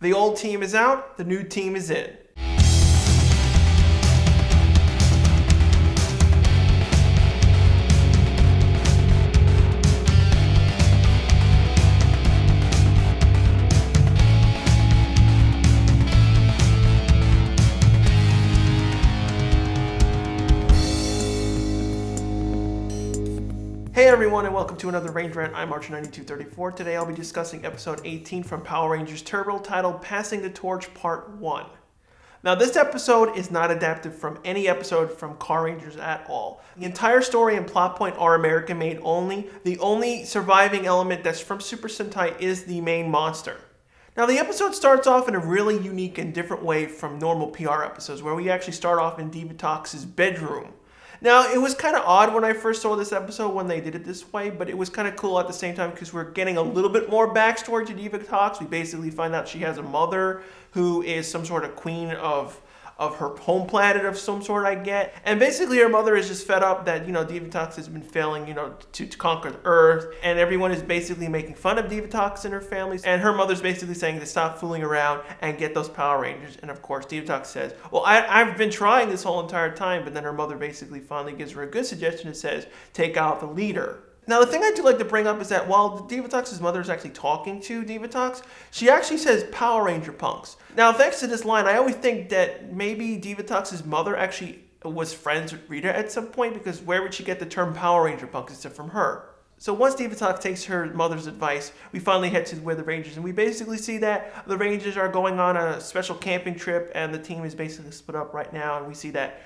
The old team is out, the new team is in. Hey everyone, and welcome to another Range Rant. I'm Archer9234. Today I'll be discussing episode 18 from Power Rangers Turbo titled Passing the Torch Part 1. Now this episode is not adapted from any episode from Car Rangers at all. The entire story and plot point are American made only. The only surviving element that's from Super Sentai is the main monster. Now the episode starts off in a really unique and different way from normal PR episodes, where we actually start off in Divatox's bedroom. Now, it was kind of odd when I first saw this episode when they did it this way, but it was kind of cool at the same time because we're getting a little bit more backstory to Divatox. We basically find out she has a mother who is some sort of queen of her home planet of some sort, I get. And basically her mother is just fed up that, Divatox has been failing, to conquer the Earth. And everyone is basically making fun of Divatox and her family. And her mother's basically saying to stop fooling around and get those Power Rangers. And of course, Divatox says, well, I've been trying this whole entire time. But then her mother basically finally gives her a good suggestion and says, take out the leader. Now, the thing I do like to bring up is that while Divatox's mother is actually talking to Divatox, she actually says Power Ranger punks. Now, thanks to this line, I always think that maybe Divatox's mother actually was friends with Rita at some point, because where would she get the term Power Ranger punk except from her? So once Divatox takes her mother's advice, we finally head to where the Rangers, and we basically see that the Rangers are going on a special camping trip, and the team is basically split up right now, and we see that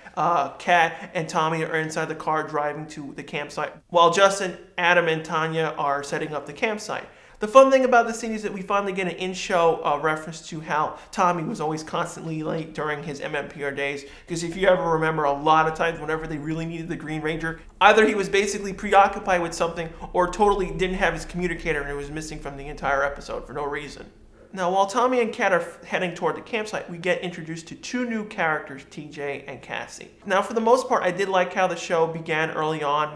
Kat and Tommy are inside the car driving to the campsite, while Justin, Adam, and Tanya are setting up the campsite. The fun thing about this scene is that we finally get an in-show reference to how Tommy was always constantly late during his MMPR days. Because if you ever remember, a lot of times whenever they really needed the Green Ranger, either he was basically preoccupied with something or totally didn't have his communicator and it was missing from the entire episode for no reason. Now, while Tommy and Kat are heading toward the campsite, we get introduced to two new characters, TJ and Cassie. Now, for the most part, I did like how the show began early on,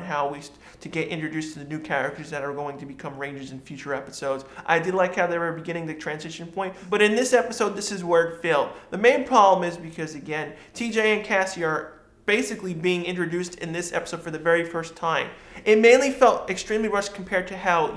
to get introduced to the new characters that are going to become Rangers in future episodes. I did like how they were beginning the transition point, but in this episode, this is where it failed. The main problem is because, again, TJ and Cassie are basically being introduced in this episode for the very first time. It mainly felt extremely rushed compared to how,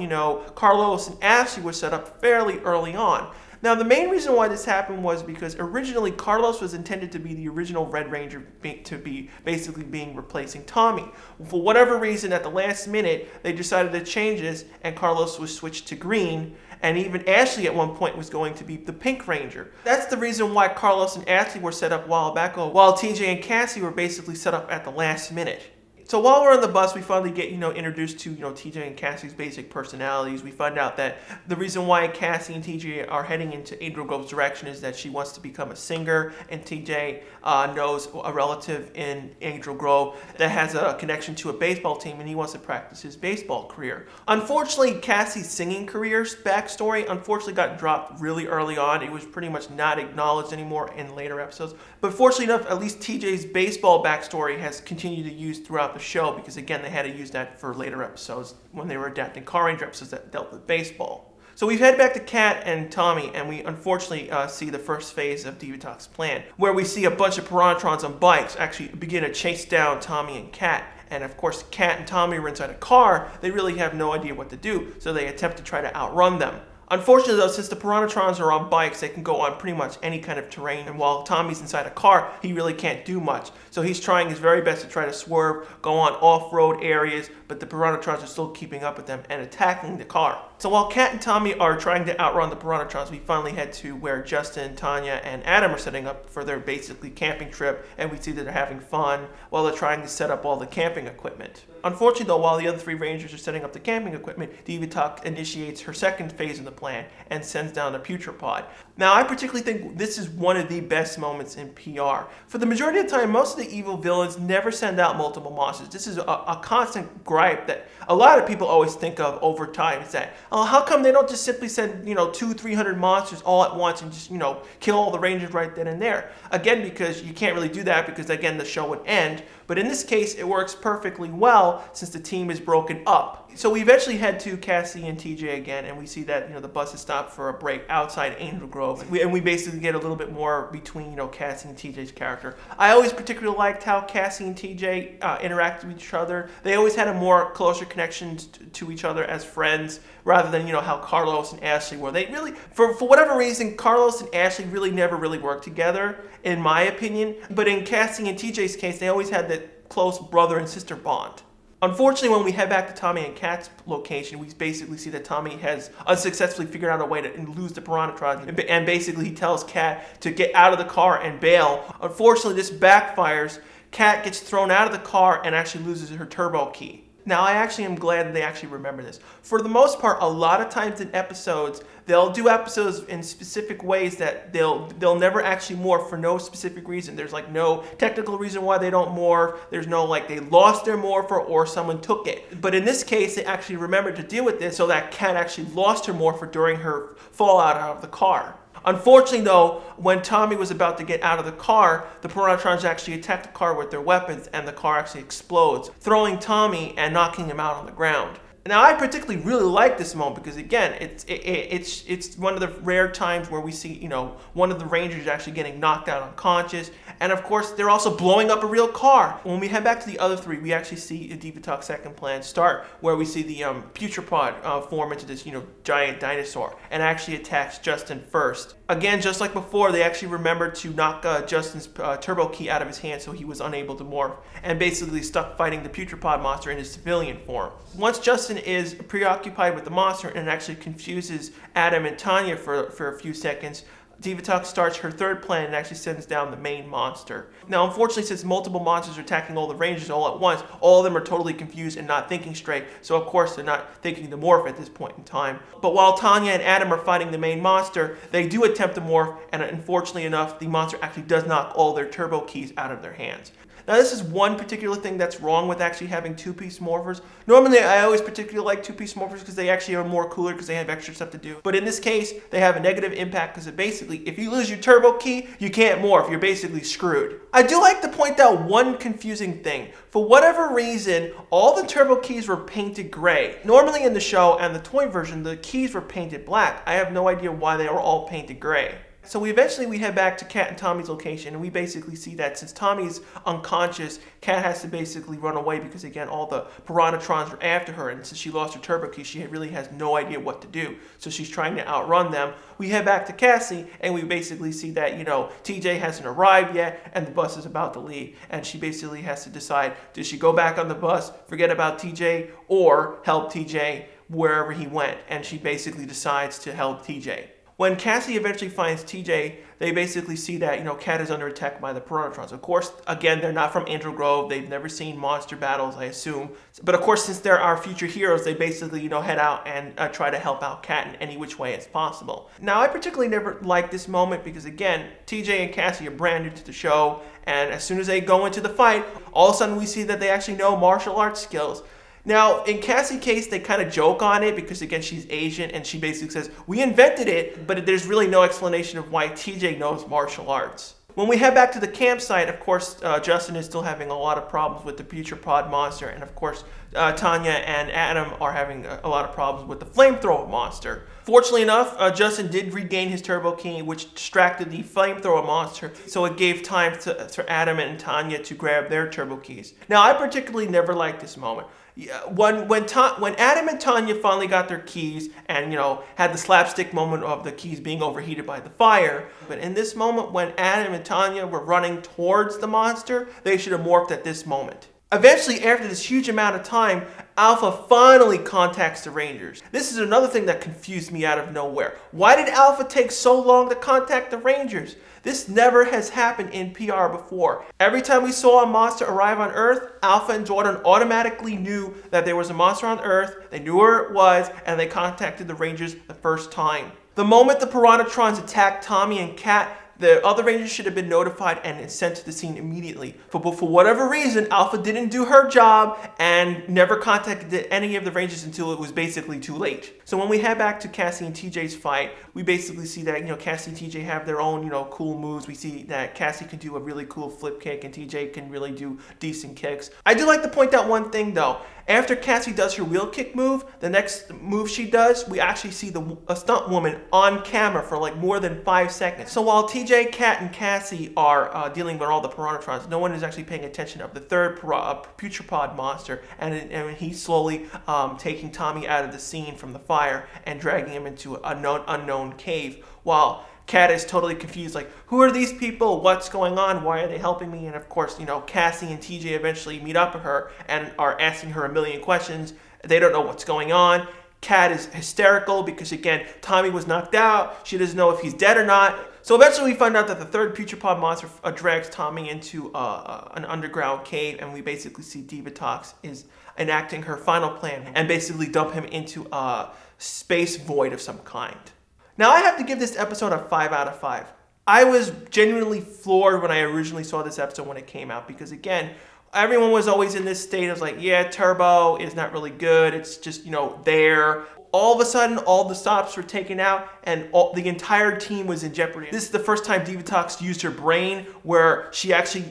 Carlos and Ashley were set up fairly early on. Now, the main reason why this happened was because originally Carlos was intended to be the original Red Ranger, to be basically replacing Tommy. For whatever reason, at the last minute, they decided to change this, and Carlos was switched to green, and even Ashley at one point was going to be the Pink Ranger. That's the reason why Carlos and Ashley were set up a while back, while TJ and Cassie were basically set up at the last minute. So while we're on the bus, we finally get, introduced to, TJ and Cassie's basic personalities. We find out that the reason why Cassie and TJ are heading into Angel Grove's direction is that she wants to become a singer, and TJ knows a relative in Angel Grove that has a connection to a baseball team, and he wants to practice his baseball career. Unfortunately, Cassie's singing career's backstory unfortunately got dropped really early on. It was pretty much not acknowledged anymore in later episodes. But fortunately enough, at least TJ's baseball backstory has continued to use throughout the show, because again, they had to use that for later episodes when they were adapting Car Ranger episodes that dealt with baseball. So we've headed back to Kat and Tommy, and we unfortunately see the first phase of Divatox's plan, where we see a bunch of Piranatrons on bikes actually begin to chase down Tommy and Kat. And of course, Kat and Tommy are inside a car. They really have no idea what to do, so they attempt to try to outrun them. Unfortunately though, since the Piranatrons are on bikes, they can go on pretty much any kind of terrain, and while Tommy's inside a car, he really can't do much. So he's trying his very best to try to swerve, go on off-road areas, but the Piranatrons are still keeping up with them and attacking the car. So while Kat and Tommy are trying to outrun the Piranatrons, we finally head to where Justin, Tanya, and Adam are setting up for their basically camping trip, and we see that they're having fun while they're trying to set up all the camping equipment. Unfortunately though, while the other three Rangers are setting up the camping equipment, Divatox initiates her second phase of the plan and sends down a Putropod. Now, I particularly think this is one of the best moments in PR. For the majority of the time, most of the evil villains never send out multiple monsters. This is a constant gripe that a lot of people always think of over time, is that, how come they don't just simply send, 200-300 monsters all at once and just, kill all the Rangers right then and there? Again, because you can't really do that, because again, the show would end. But in this case, it works perfectly well since the team is broken up. So we eventually head to Cassie and TJ again, and we see that the bus is stopped for a break outside Angel Grove, and we basically get a little bit more between Cassie and TJ's character. I always particularly liked how Cassie and TJ interacted with each other. They always had a more closer connection to each other as friends, rather than how Carlos and Ashley were. They really, for whatever reason, Carlos and Ashley really never really worked together, in my opinion. But in Cassie and TJ's case, they always had that close brother and sister bond. Unfortunately, when we head back to Tommy and Kat's location, we basically see that Tommy has unsuccessfully figured out a way to lose the Piranhatron, and basically he tells Kat to get out of the car and bail. Unfortunately, this backfires. Kat gets thrown out of the car and actually loses her turbo key. Now, I actually am glad that they actually remember this. For the most part, a lot of times in episodes, they'll do episodes in specific ways that they'll never actually morph for no specific reason. There's like no technical reason why they don't morph. There's no like they lost their morpher or someone took it. But in this case, they actually remembered to deal with this so that Kat actually lost her morpher during her fallout out of the car. Unfortunately, though, when Tommy was about to get out of the car, the Piranhatrons actually attack the car with their weapons, and the car actually explodes, throwing Tommy and knocking him out on the ground. Now, I particularly really like this moment because, again, it's one of the rare times where we see, one of the Rangers actually getting knocked out unconscious. And, of course, they're also blowing up a real car. When we head back to the other three, we actually see a Divatox second plan start where we see the Putropod form into this, giant dinosaur and actually attacks Justin first. Again, just like before, they actually remembered to knock Justin's turbo key out of his hand so he was unable to morph and basically stuck fighting the Putropod monster in his civilian form. Once Justin is preoccupied with the monster and actually confuses Adam and Tanya for a few seconds, Divatox starts her third plan and actually sends down the main monster. Now, unfortunately, since multiple monsters are attacking all the Rangers all at once, all of them are totally confused and not thinking straight, so of course they're not thinking to morph at this point in time. But while Tanya and Adam are fighting the main monster, they do attempt to morph, and unfortunately enough, the monster actually does knock all their turbo keys out of their hands. Now, this is one particular thing that's wrong with actually having two-piece morphers. Normally, I always particularly like two-piece morphers because they actually are more cooler because they have extra stuff to do. But in this case, they have a negative impact because basically, if you lose your turbo key, you can't morph. You're basically screwed. I do like to point out one confusing thing. For whatever reason, all the turbo keys were painted gray. Normally in the show and the toy version, the keys were painted black. I have no idea why they were all painted gray. So we head back to Kat and Tommy's location, and we basically see that since Tommy's unconscious, Kat has to basically run away because, again, all the Piranhatrons are after her, and since she lost her turbo key, she really has no idea what to do. So she's trying to outrun them. We head back to Cassie, and we basically see that, TJ hasn't arrived yet, and the bus is about to leave. And she basically has to decide, does she go back on the bus, forget about TJ, or help TJ wherever he went? And she basically decides to help TJ. When Cassie eventually finds TJ, they basically see that, Kat is under attack by the Piranhatrons. Of course, again, they're not from Angel Grove. They've never seen monster battles, I assume. But of course, since they're our future heroes, they basically, head out and try to help out Kat in any which way as possible. Now, I particularly never liked this moment because, again, TJ and Cassie are brand new to the show. And as soon as they go into the fight, all of a sudden we see that they actually know martial arts skills. Now, in Cassie's case, they kind of joke on it because, again, she's Asian and she basically says, we invented it, but there's really no explanation of why TJ knows martial arts. When we head back to the campsite, of course, Justin is still having a lot of problems with the Putropod monster, and of course, Tanya and Adam are having a lot of problems with the flamethrower monster. Fortunately enough, Justin did regain his turbo key, which distracted the flamethrower monster, so it gave time for Adam and Tanya to grab their turbo keys. Now, I particularly never liked this moment. When Adam and Tanya finally got their keys and, had the slapstick moment of the keys being overheated by the fire, but in this moment when Adam and Tanya were running towards the monster, they should have morphed at this moment. Eventually, after this huge amount of time, Alpha finally contacts the Rangers. This is another thing that confused me out of nowhere. Why did Alpha take so long to contact the Rangers? This never has happened in PR before. Every time we saw a monster arrive on Earth, Alpha and Jordan automatically knew that there was a monster on Earth, they knew where it was, and they contacted the Rangers the first time. The moment the Piranhatrons attacked Tommy and Kat, the other Rangers should have been notified and sent to the scene immediately. But for whatever reason, Alpha didn't do her job and never contacted any of the Rangers until it was basically too late. So when we head back to Cassie and TJ's fight, we basically see that, Cassie and TJ have their own, cool moves. We see that Cassie can do a really cool flip kick and TJ can really do decent kicks. I do like to point out one thing though. After Cassie does her wheel kick move, the next move she does, we actually see a stunt woman on camera for like more than 5 seconds. So while TJ, Kat, and Cassie are dealing with all the Piranatrons, no one is actually paying attention of the third putropod monster, and he's slowly taking Tommy out of the scene from the fire and dragging him into an unknown cave, while Kat is totally confused, like, who are these people? What's going on? Why are they helping me? And of course, Cassie and TJ eventually meet up with her and are asking her a million questions. They don't know what's going on. Kat is hysterical because, again, Tommy was knocked out. She doesn't know if he's dead or not. So eventually we find out that the third putropod monster drags Tommy into an underground cave, and we basically see Divatox is enacting her final plan and basically dump him into a space void of some kind. Now, I have to give this episode a 5 out of 5. I was genuinely floored when I originally saw this episode when it came out because, again, everyone was always in this state of like, yeah, Turbo is not really good. It's just, there. All of a sudden, all the stops were taken out and the entire team was in jeopardy. This is the first time Divatox used her brain, where she actually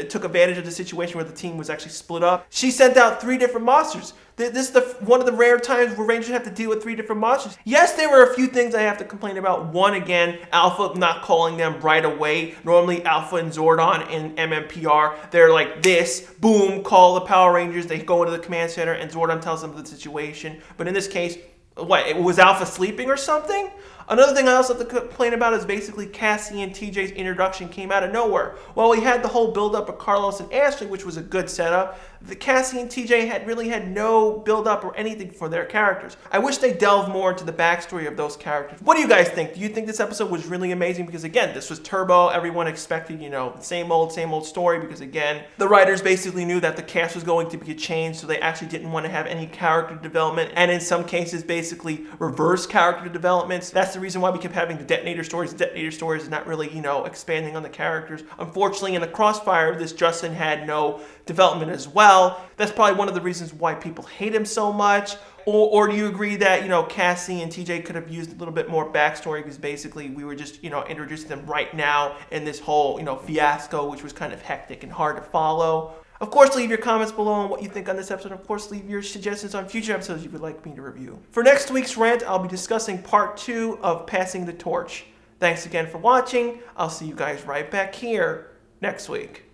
took advantage of the situation where the team was actually split up. She sent out 3 different monsters. This is one of the rare times where Rangers have to deal with 3 different monsters. Yes, there were a few things I have to complain about. One, again, Alpha not calling them right away. Normally, Alpha and Zordon in MMPR, they're like this, boom, call the Power Rangers. They go into the command center and Zordon tells them the situation. But in this case, what, was Alpha sleeping or something? Another thing I also have to complain about is basically Cassie and TJ's introduction came out of nowhere. While we had the whole build-up of Carlos and Ashley, which was a good setup, the Cassie and TJ had no build-up or anything for their characters. I wish they delved more into the backstory of those characters. What do you guys think? Do you think this episode was really amazing? Because again, this was Turbo. Everyone expected, same old story, because again, the writers basically knew that the cast was going to be changed, so they actually didn't want to have any character development, and in some cases, basically reverse character developments. That's the reason why we kept having the detonator stories. The detonator stories is not really, expanding on the characters. Unfortunately, in the crossfire of this, Justin had no development as well. That's probably one of the reasons why people hate him so much. Or do you agree that, Cassie and TJ could have used a little bit more backstory, because basically we were just, introducing them right now in this whole, fiasco, which was kind of hectic and hard to follow. Of course, leave your comments below on what you think on this episode. Of course, leave your suggestions on future episodes you would like me to review. For next week's rant, I'll be discussing part 2 of Passing the Torch. Thanks again for watching. I'll see you guys right back here next week.